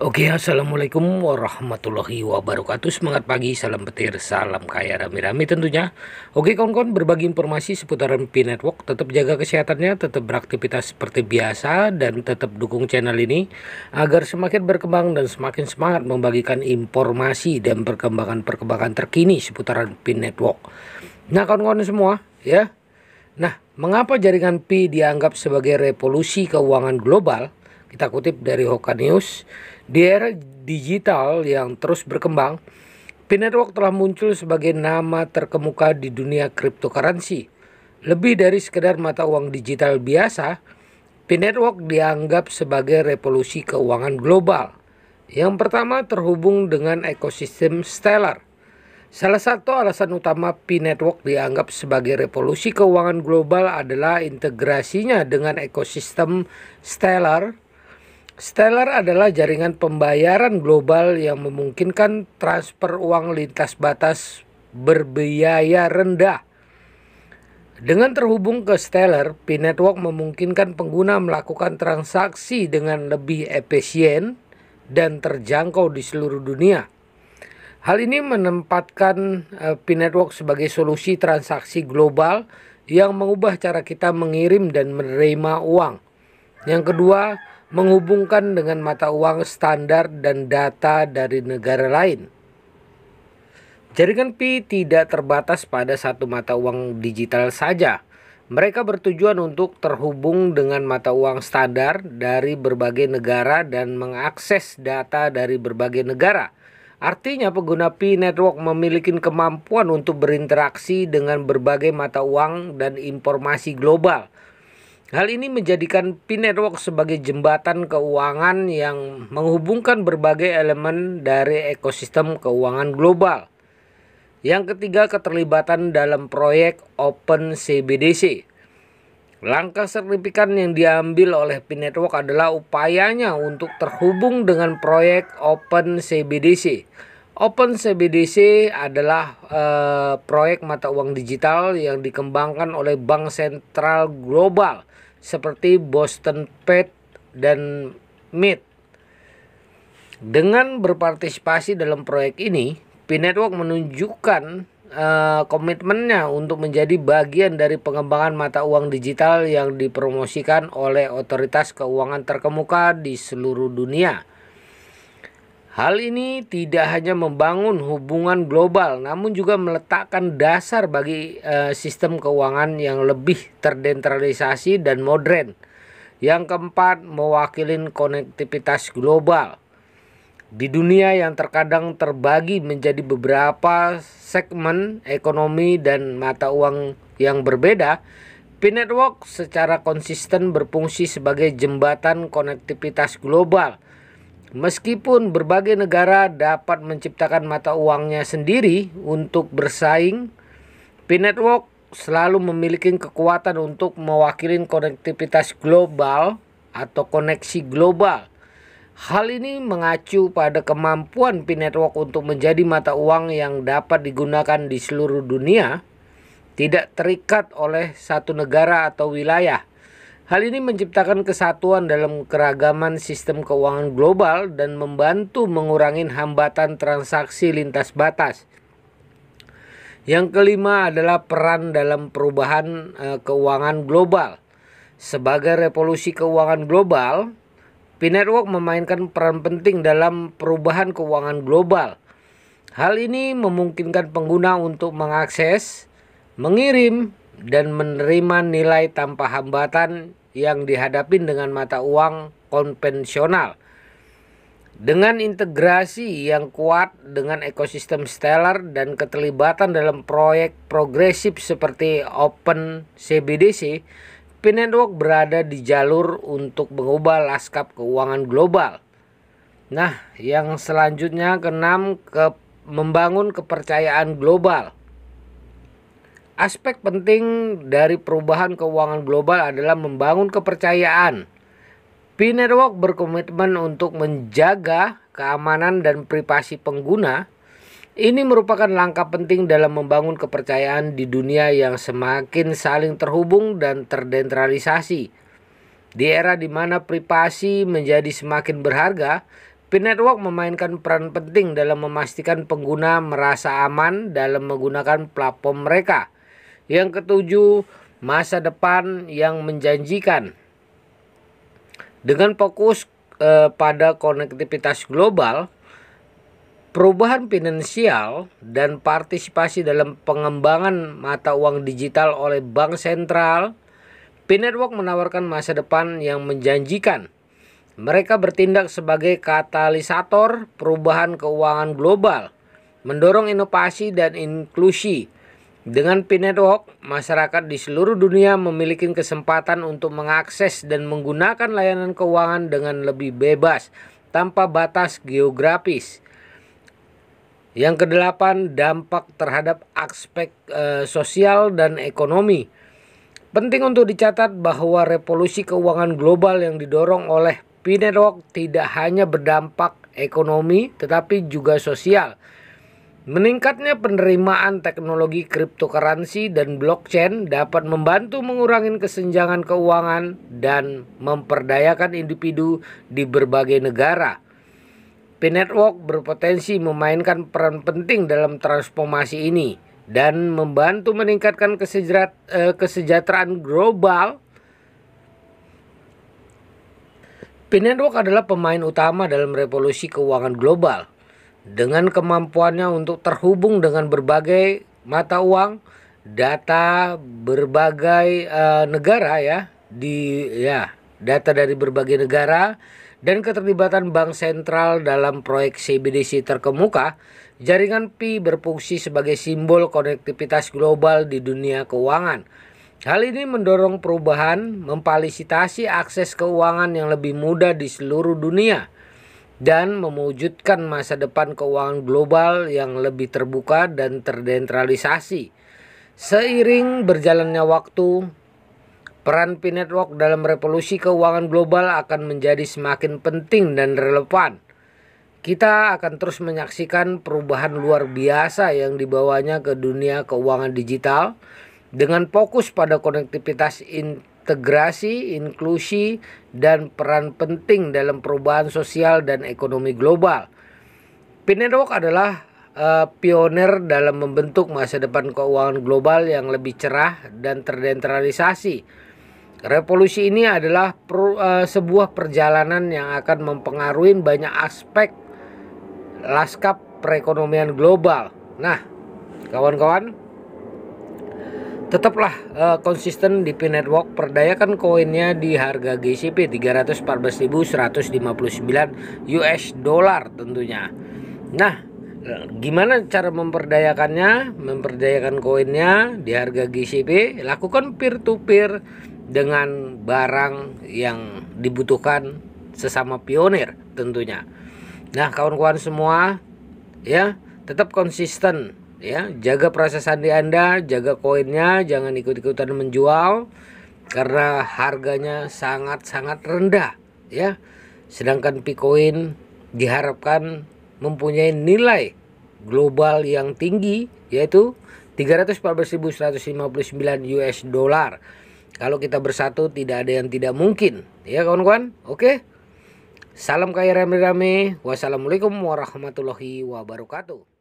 Oke, assalamualaikum warahmatullahi wabarakatuh. Semangat pagi, salam petir, salam kaya rame-rame tentunya. Oke, kawan-kawan, berbagi informasi seputaran Pi Network. Tetap jaga kesehatannya, tetap beraktivitas seperti biasa, dan tetap dukung channel ini agar semakin berkembang dan semakin semangat membagikan informasi dan perkembangan-perkembangan terkini seputaran Pi Network. Nah, kawan-kawan semua, ya. Nah, mengapa jaringan Pi dianggap sebagai revolusi keuangan global? Kita kutip dari Hoka News. Di era digital yang terus berkembang, Pi Network telah muncul sebagai nama terkemuka di dunia cryptocurrency. Lebih dari sekedar mata uang digital biasa, Pi Network dianggap sebagai revolusi keuangan global. Yang pertama terhubung dengan ekosistem Stellar. Salah satu alasan utama Pi Network dianggap sebagai revolusi keuangan global adalah integrasinya dengan ekosistem Stellar. Stellar adalah jaringan pembayaran global yang memungkinkan transfer uang lintas batas berbiaya rendah. Dengan terhubung ke Stellar, Pi Network memungkinkan pengguna melakukan transaksi dengan lebih efisien dan terjangkau di seluruh dunia. Hal ini menempatkan Pi Network sebagai solusi transaksi global yang mengubah cara kita mengirim dan menerima uang. Yang kedua, menghubungkan dengan mata uang standar dan data dari negara lain. Jaringan Pi tidak terbatas pada satu mata uang digital saja. Mereka bertujuan untuk terhubung dengan mata uang standar dari berbagai negara dan mengakses data dari berbagai negara. Artinya pengguna Pi Network memiliki kemampuan untuk berinteraksi dengan berbagai mata uang dan informasi global. Hal ini menjadikan Pi Network sebagai jembatan keuangan yang menghubungkan berbagai elemen dari ekosistem keuangan global. Yang ketiga, keterlibatan dalam proyek Open CBDC. Langkah signifikan yang diambil oleh Pi Network adalah upayanya untuk terhubung dengan proyek Open CBDC. Open CBDC adalah proyek mata uang digital yang dikembangkan oleh bank sentral global seperti Boston Fed dan Mint. Dengan berpartisipasi dalam proyek ini, Pi Network menunjukkan komitmennya untuk menjadi bagian dari pengembangan mata uang digital yang dipromosikan oleh otoritas keuangan terkemuka di seluruh dunia. Hal ini tidak hanya membangun hubungan global, namun juga meletakkan dasar bagi sistem keuangan yang lebih terdesentralisasi dan modern. Yang keempat, mewakili konektivitas global. Di dunia yang terkadang terbagi menjadi beberapa segmen ekonomi dan mata uang yang berbeda, Pi Network secara konsisten berfungsi sebagai jembatan konektivitas global. Meskipun berbagai negara dapat menciptakan mata uangnya sendiri untuk bersaing, Pi Network selalu memiliki kekuatan untuk mewakili konektivitas global atau koneksi global. Hal ini mengacu pada kemampuan Pi Network untuk menjadi mata uang yang dapat digunakan di seluruh dunia, tidak terikat oleh satu negara atau wilayah. Hal ini menciptakan kesatuan dalam keragaman sistem keuangan global dan membantu mengurangi hambatan transaksi lintas batas. Yang kelima adalah peran dalam perubahan keuangan global. Sebagai revolusi keuangan global, Pi Network memainkan peran penting dalam perubahan keuangan global. Hal ini memungkinkan pengguna untuk mengakses, mengirim, dan menerima nilai tanpa hambatan yang dihadapi dengan mata uang konvensional. Dengan integrasi yang kuat dengan ekosistem Stellar dan keterlibatan dalam proyek progresif seperti Open CBDC, Pi Network berada di jalur untuk mengubah lanskap keuangan global. Nah, yang selanjutnya keenam, membangun kepercayaan global. Aspek penting dari perubahan keuangan global adalah membangun kepercayaan. Pi Network berkomitmen untuk menjaga keamanan dan privasi pengguna. Ini merupakan langkah penting dalam membangun kepercayaan di dunia yang semakin saling terhubung dan terdesentralisasi. Di era di mana privasi menjadi semakin berharga, P-Network memainkan peran penting dalam memastikan pengguna merasa aman dalam menggunakan platform mereka. Yang ketujuh, masa depan yang menjanjikan. Dengan fokus pada konektivitas global, perubahan finansial dan partisipasi dalam pengembangan mata uang digital oleh bank sentral, P-Network menawarkan masa depan yang menjanjikan. Mereka bertindak sebagai katalisator perubahan keuangan global, mendorong inovasi dan inklusi. Dengan P-Network, masyarakat di seluruh dunia memiliki kesempatan untuk mengakses dan menggunakan layanan keuangan dengan lebih bebas, tanpa batas geografis. Yang kedelapan, dampak terhadap aspek sosial dan ekonomi. Penting untuk dicatat bahwa revolusi keuangan global yang didorong oleh P-Network tidak hanya berdampak ekonomi tetapi juga sosial. Meningkatnya penerimaan teknologi cryptocurrency dan blockchain dapat membantu mengurangi kesenjangan keuangan dan memperdayakan individu di berbagai negara. P-Network berpotensi memainkan peran penting dalam transformasi ini dan membantu meningkatkan kesejahteraan global. P-Network adalah pemain utama dalam revolusi keuangan global. Dengan kemampuannya untuk terhubung dengan berbagai mata uang, data berbagai negara data dari berbagai negara dan keterlibatan bank sentral dalam proyek CBDC terkemuka, jaringan Pi berfungsi sebagai simbol konektivitas global di dunia keuangan. Hal ini mendorong perubahan, memfasilitasi akses keuangan yang lebih mudah di seluruh dunia, dan mewujudkan masa depan keuangan global yang lebih terbuka dan terdesentralisasi. Seiring berjalannya waktu, peran P-Network dalam revolusi keuangan global akan menjadi semakin penting dan relevan. Kita akan terus menyaksikan perubahan luar biasa yang dibawanya ke dunia keuangan digital dengan fokus pada konektivitas, integrasi, inklusi, dan peran penting dalam perubahan sosial dan ekonomi global. P-Network adalah pionir dalam membentuk masa depan keuangan global yang lebih cerah dan terdesentralisasi. Revolusi ini adalah sebuah perjalanan yang akan mempengaruhi banyak aspek lanskap perekonomian global. Nah, kawan-kawan, tetaplah konsisten di P-Network, perdayakan koinnya di harga GCP 314.159 US dollar tentunya. Nah, gimana cara memperdayakannya? Memperdayakan koinnya di harga GCP, lakukan peer to peer dengan barang yang dibutuhkan sesama pionir tentunya. Nah, kawan-kawan semua, ya, tetap konsisten. Ya, jaga proses sandi Anda, jaga koinnya, jangan ikut-ikutan menjual karena harganya sangat-sangat rendah, ya. Sedangkan Picoin diharapkan mempunyai nilai global yang tinggi, yaitu 314.159 US dollar. Kalau kita bersatu tidak ada yang tidak mungkin, ya kawan-kawan. Oke. Salam kaya rame-rame. Wassalamualaikum warahmatullahi wabarakatuh.